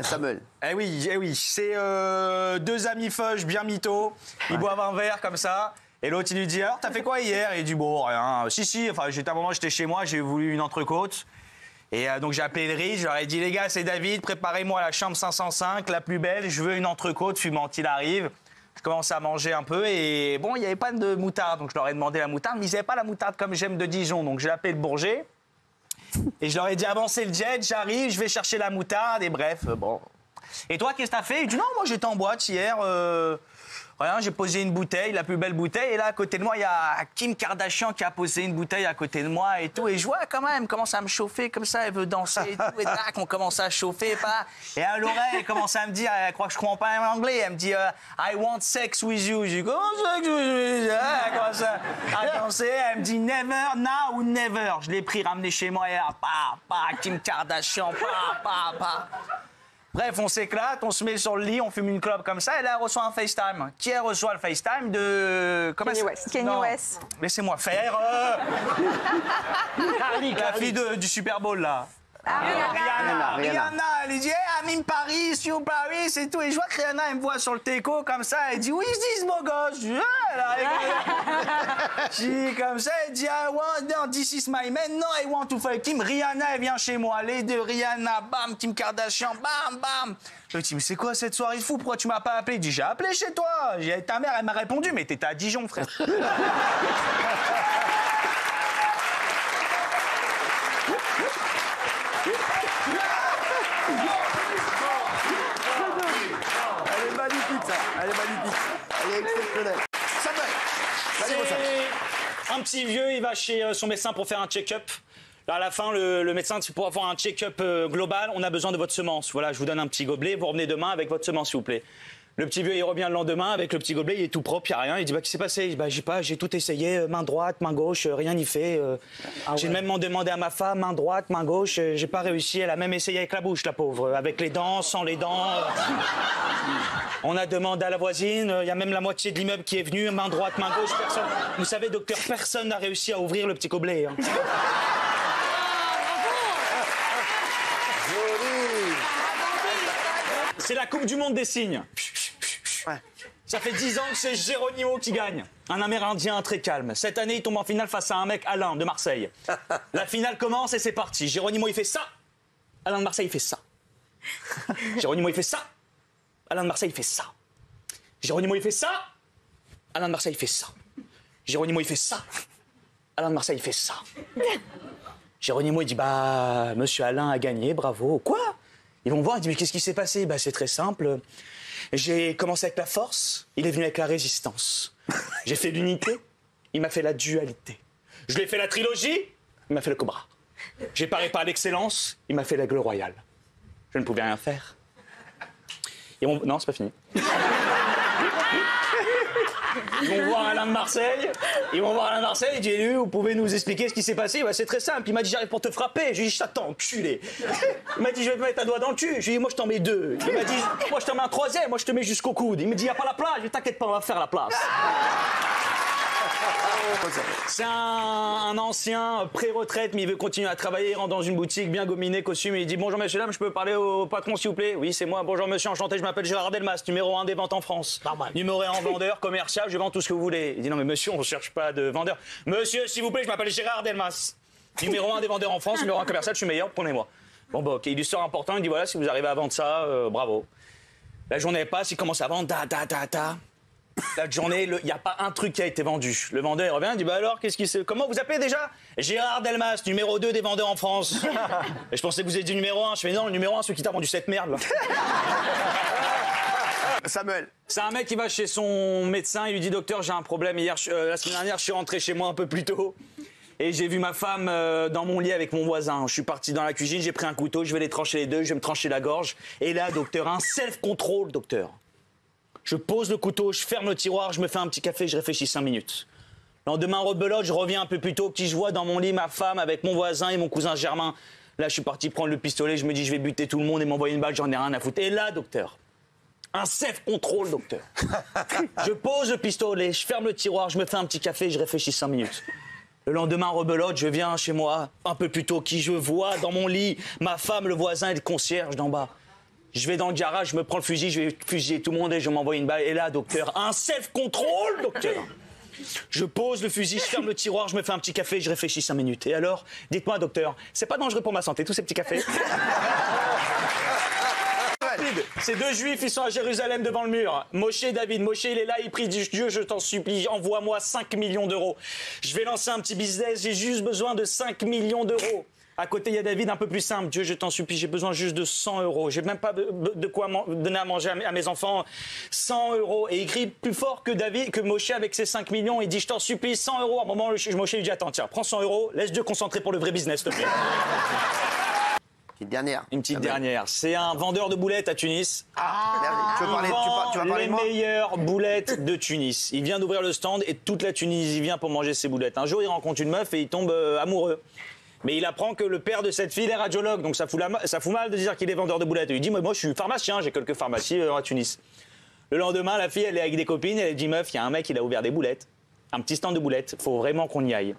Samuel. Eh oui, c'est deux amis feuges bien mythos. Ils boivent un verre comme ça. Et l'autre, il lui dit, alors, t'as fait quoi hier? Et il dit, bon, rien. Si, enfin, à un moment, j'étais chez moi, j'ai voulu une entrecôte. Et donc, j'ai appelé le riz, je leur ai dit, les gars, c'est David, préparez-moi la chambre 505, la plus belle, je veux une entrecôte, fumante, il arrive. Je commence à manger un peu et bon, il n'y avait pas de moutarde, donc je leur ai demandé la moutarde, mais ils n'avaient pas la moutarde comme j'aime de Dijon, donc j'ai appelé le bourget. Et je leur ai dit, avancez le jet, j'arrive, je vais chercher la moutarde, et bref, bon. Et toi, qu'est-ce que t'as fait? Il dit, non, moi, j'étais en boîte hier, rien, j'ai posé une bouteille, la plus belle bouteille, et là, à côté de moi, il y a Kim Kardashian qui a posé une bouteille à côté de moi et tout, et je vois quand même, elle commence à me chauffer comme ça, elle veut danser et tout, et tac, on commence à chauffer, pas. Et à l'oreille, elle commence à me dire, elle croit que je comprends pas l'anglais, elle me dit, I want sex with you. Je dis, comment sex with you? Elle commence à danser, elle me dit, never, now ou never. Je l'ai pris, ramené chez moi, et là, Kim Kardashian, pa. Bref, on s'éclate, on se met sur le lit, on fume une clope comme ça, et là, elle reçoit un FaceTime. Qui elle reçoit le FaceTime de... Kanye West. Kanye West. Laissez-moi faire. La fille du Super Bowl, là. Rihanna, elle lui dit, hey, I'm in Paris, you Paris, et tout. Et je vois que Rihanna, elle me voit sur le teco comme ça, elle dit, oui, is this beau gosse? Je dis, ah, là, je dis comme ça, elle dit, no, this is my man, no, I want to fuck Kim. Rihanna, elle vient chez moi, les deux, Rihanna, bam, Kim Kardashian, bam. Je lui dis, mais c'est quoi cette soirée de fou? Pourquoi tu m'as pas appelé? Il dit, j'ai appelé chez toi. Ta mère, elle m'a répondu, mais t'étais à Dijon, frère. Elle est magnifique, ça. Elle est magnifique. Elle est exceptionnelle. C'est un petit vieux, il va chez son médecin pour faire un check-up. Là, à la fin, le médecin dit, pour avoir un check-up global, on a besoin de votre semence. Voilà, je vous donne un petit gobelet, vous revenez demain avec votre semence, s'il vous plaît. Le petit vieux, il revient le lendemain avec le petit gobelet, il est tout propre, il n'y a rien. Il dit, bah, qu'est-ce qui s'est passé? Il dit, bah, j'ai tout essayé, main droite, main gauche, rien n'y fait. J'ai même demandé à ma femme, main droite, main gauche, j'ai pas réussi. Elle a même essayé avec la bouche, la pauvre, avec les dents, sans les dents. On a demandé à la voisine, il y a même la moitié de l'immeuble qui est venue, main droite, main gauche, personne. Vous savez, docteur, personne n'a réussi à ouvrir le petit gobelet. Hein. C'est la Coupe du Monde des signes. Ça fait 10 ans que c'est Geronimo qui gagne. Un Amérindien très calme. Cette année, il tombe en finale face à un mec, Alain, de Marseille. La finale commence et c'est parti. Geronimo, il fait ça. Alain de Marseille, il fait ça. Geronimo, il fait ça. Alain de Marseille, il fait ça. Geronimo, il fait ça. Alain de Marseille, il fait ça. Geronimo, il fait ça. Alain de Marseille, il fait ça. Geronimo, il dit, bah, monsieur Alain a gagné, bravo. Quoi? Ils vont voir, ils disent, mais qu'est-ce qui s'est passé? Bah, c'est très simple. J'ai commencé avec la force, il est venu avec la résistance. J'ai fait l'unité, il m'a fait la dualité. Je lui ai fait la trilogie, il m'a fait le cobra. J'ai paré par l'excellence, il m'a fait l'aigle royal. Je ne pouvais rien faire. Non, c'est pas fini. Ils vont voir Alain de Marseille. Il dit, vous pouvez nous expliquer ce qui s'est passé? Bah, c'est très simple. Il m'a dit, j'arrive pour te frapper. Je lui ai dit, t'attends, enculé. Il m'a dit, je vais te mettre un doigt dans le cul. Je lui ai dit, moi, je t'en mets deux. Il m'a dit, moi, je t'en mets un troisième. Moi, je te mets jusqu'au coude. Il me dit, il n'y a pas la place. Je dis, t'inquiète pas, on va faire la place. C'est un ancien pré-retraite, mais il veut continuer à travailler. Il rentre dans une boutique bien gominé, costume, et il dit, bonjour messieurs, dames, je peux parler au patron s'il vous plaît? Oui, c'est moi. Bonjour monsieur, enchanté, je m'appelle Gérard Delmas, numéro 1 des ventes en France. Numéro 1 en vendeur, commercial, je vends tout ce que vous voulez. Il dit, non mais monsieur, on ne cherche pas de vendeur. Monsieur, s'il vous plaît, je m'appelle Gérard Delmas. Numéro 1 des vendeurs en France, numéro 1 commercial, je suis meilleur, prenez-moi. Bon, bah ok, il lui sort important, il dit, voilà, si vous arrivez à vendre ça, bravo. La journée passe, il commence à vendre, La journée, il n'y a pas un truc qui a été vendu. Le vendeur, il revient, il dit, bah alors, comment vous appelez déjà? Gérard Delmas, numéro 2 des vendeurs en France. Et je pensais que vous étiez du numéro 1. Je fais, non, le numéro 1, celui qui t'a vendu cette merde, là. Samuel. C'est un mec qui va chez son médecin, il lui dit, docteur, j'ai un problème. La semaine dernière, je suis rentré chez moi un peu plus tôt. Et j'ai vu ma femme dans mon lit avec mon voisin. Je suis parti dans la cuisine, j'ai pris un couteau, je vais les trancher les deux, je vais me trancher la gorge. Et là, docteur, un self-control, docteur. Je pose le couteau, je ferme le tiroir, je me fais un petit café, je réfléchis 5 minutes. Le lendemain, rebelote, je reviens un peu plus tôt, qui je vois dans mon lit ma femme avec mon voisin et mon cousin Germain. Là, je suis parti prendre le pistolet, je me dis, je vais buter tout le monde et m'envoyer une balle, j'en ai rien à foutre. Et là, docteur, un self-control, docteur. Je pose le pistolet, je ferme le tiroir, je me fais un petit café, je réfléchis 5 minutes. Le lendemain, rebelote, je viens chez moi, un peu plus tôt, qui je vois dans mon lit, ma femme, le voisin et le concierge d'en bas. Je vais dans le garage, je me prends le fusil, je vais fusiller tout le monde et je m'envoie une balle. Et là, docteur, un self-control, docteur. Je pose le fusil, je ferme le tiroir, je me fais un petit café, je réfléchis 5 minutes. Et alors, dites-moi, docteur, c'est pas dangereux pour ma santé, tous ces petits cafés? Ces deux juifs, ils sont à Jérusalem devant le mur. Moshe et David. Moshe, il est là, il prie Dieu, je t'en supplie, envoie-moi 5 millions d'euros. Je vais lancer un petit business, j'ai juste besoin de 5 millions d'euros. À côté, il y a David, un peu plus simple. Dieu, je t'en supplie, j'ai besoin juste de 100 euros. J'ai même pas de quoi donner à manger à mes enfants. 100 euros. Et il crie plus fort que David, que Moshe avec ses 5 millions. Il dit, je t'en supplie, 100 euros. À un moment, Moshe lui dit, attends, tiens, prends 100 euros, laisse Dieu concentrer pour le vrai business, s'il te plaît. Petite dernière. Une petite dernière. C'est un vendeur de boulettes à Tunis. Tu vas parler de moi? Les meilleures boulettes de Tunis. Il vient d'ouvrir le stand et toute la Tunisie vient pour manger ses boulettes. Un jour, il rencontre une meuf et il tombe amoureux. Mais il apprend que le père de cette fille est radiologue, donc ça fout mal de dire qu'il est vendeur de boulettes. Et il dit, moi je suis pharmacien, j'ai quelques pharmacies à Tunis. Le lendemain, la fille, elle est avec des copines, elle dit, meuf, il y a un mec, il a ouvert des boulettes. Un petit stand de boulettes, faut vraiment qu'on y aille.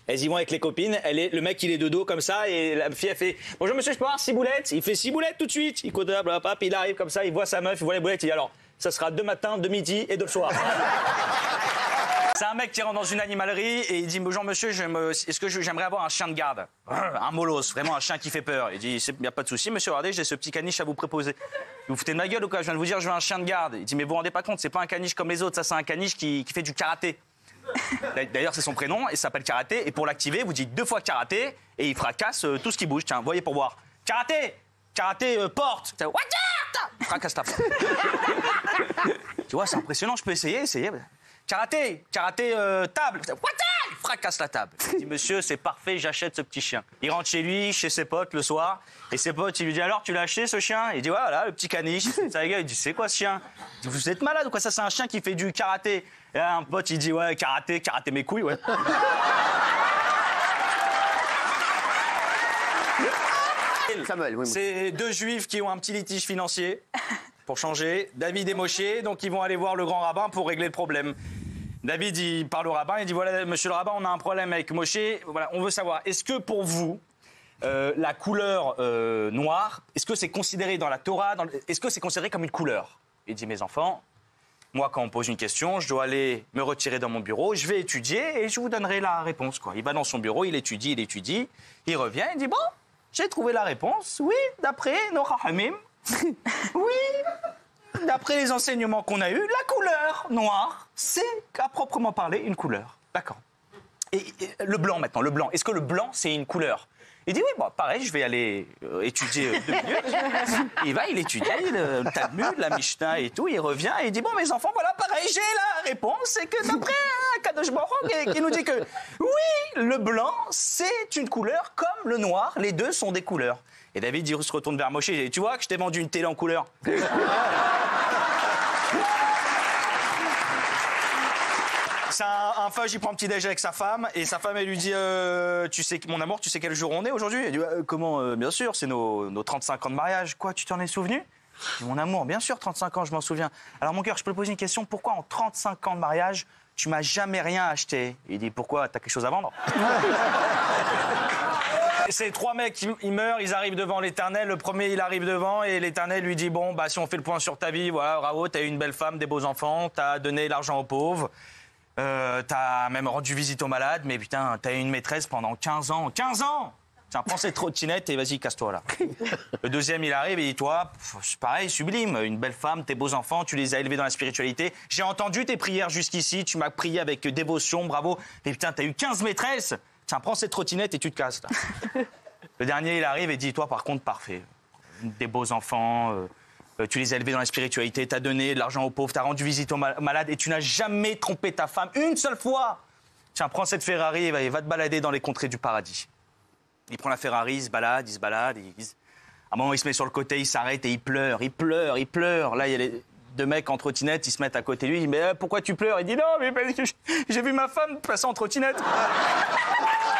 Elles y vont avec les copines, le mec il est de dos comme ça et la fille elle fait « Bonjour monsieur, je peux avoir 6 boulettes ?» Il fait 6 boulettes tout de suite. Il compte, il arrive comme ça, il voit sa meuf, il voit les boulettes, il dit « Alors, ça sera 2 matins, 2 midi et 2 le soir. » C'est un mec qui rentre dans une animalerie et il dit « Bonjour monsieur, est-ce que j'aimerais avoir un chien de garde ?» Un molosse, vraiment un chien qui fait peur. Il dit « Il n'y a pas de souci monsieur, regardez, j'ai ce petit caniche à vous proposer. » Vous foutez de ma gueule ou quoi? Je viens de vous dire je veux un chien de garde. Il dit « Mais vous vous rendez pas compte, c'est pas un caniche comme les autres, ça c'est un caniche qui fait du karaté. » D'ailleurs, c'est son prénom, il s'appelle Karaté. Et pour l'activer, vous dites 2 fois Karaté et il fracasse tout ce qui bouge. Tiens, voyez pour voir. Karaté, Karaté, porte. Il fracasse ta porte. Tu vois, c'est impressionnant, je peux essayer. Karaté, table. Il fracasse la table. Il dit, monsieur, c'est parfait, j'achète ce petit chien. Il rentre chez lui, chez ses potes le soir. Et ses potes, il lui dit, alors, tu l'as acheté ce chien? Il dit, ouais, voilà, le petit caniche. Ça gueule, il dit, c'est quoi ce chien? Il dit, vous êtes malade ou quoi? Ça, c'est un chien qui fait du karaté. Et là, un pote, il dit, ouais, karaté mes couilles, ouais. Samuel, oui. C'est 2 juifs qui ont un petit litige financier, pour changer. David et Moshe, donc ils vont aller voir le grand rabbin pour régler le problème. David, il parle au rabbin, il dit, voilà, monsieur le rabbin, on a un problème avec Moshe. Voilà, on veut savoir, est-ce que pour vous, la couleur noire, est-ce que c'est considéré dans la Torah, est-ce que c'est considéré comme une couleur? Il dit, mes enfants, moi, quand on me pose une question, je dois aller me retirer dans mon bureau, je vais étudier et je vous donnerai la réponse, quoi. Il va dans son bureau, il étudie, il revient, il dit, bon, j'ai trouvé la réponse, oui, d'après nos Rahamim, oui, d'après les enseignements qu'on a eus, la couleur noire, c'est à proprement parler une couleur. D'accord. Et le blanc maintenant, le blanc, est-ce que le blanc, c'est une couleur? Il dit oui, bon, pareil, je vais aller étudier 2 minutes. Il étudie le Talmud, la Mishnah et tout. Il revient et il dit bon, mes enfants, voilà, pareil, j'ai la réponse. C'est que d'après Kadosh Baruch qui nous dit que oui, le blanc, c'est une couleur comme le noir. Les deux sont des couleurs. Et David il se retourne vers Moshe et dit tu vois que je t'ai vendu une télé en couleur. C'est un feuge, il prend un petit déj avec sa femme et sa femme elle lui dit tu sais mon amour, tu sais quel jour on est aujourd'hui? Elle dit comment bien sûr, c'est nos 35 ans de mariage. Quoi, tu t'en es souvenu? Je dis, mon amour, bien sûr 35 ans, je m'en souviens. Alors mon cœur, je peux te poser une question, pourquoi en 35 ans de mariage, tu m'as jamais rien acheté? Il dit pourquoi, t'as quelque chose à vendre? Ces 3 mecs, ils meurent, ils arrivent devant l'Éternel. Le premier, il arrive devant et l'Éternel lui dit bon bah si on fait le point sur ta vie, voilà, bravo, t'as eu une belle femme, des beaux enfants, t'as donné l'argent aux pauvres. T'as même rendu visite aux malades, mais putain, t'as eu une maîtresse pendant 15 ans. 15 ans! Tiens, prends cette trottinette et vas-y, casse-toi là. Le deuxième, il arrive et dit toi, c'est pareil, sublime, une belle femme, tes beaux enfants, tu les as élevés dans la spiritualité. J'ai entendu tes prières jusqu'ici, tu m'as prié avec dévotion, bravo. Mais putain, t'as eu 15 maîtresses. Tiens, prends cette trottinette et tu te casses là. Le dernier, il arrive et dit toi, par contre, parfait. Des beaux enfants. Tu les as élevés dans la spiritualité, t'as donné de l'argent aux pauvres, t'as rendu visite aux malades et tu n'as jamais trompé ta femme une seule fois. Tiens, prends cette Ferrari et va te balader dans les contrées du paradis. Il prend la Ferrari, il se balade. À un moment, il se met sur le côté, il s'arrête et il pleure. Là, il y a les 2 mecs en trottinette, ils se mettent à côté de lui. Il dit, mais pourquoi tu pleures? Il dit, non, mais parce que j'ai vu ma femme passer en trottinette.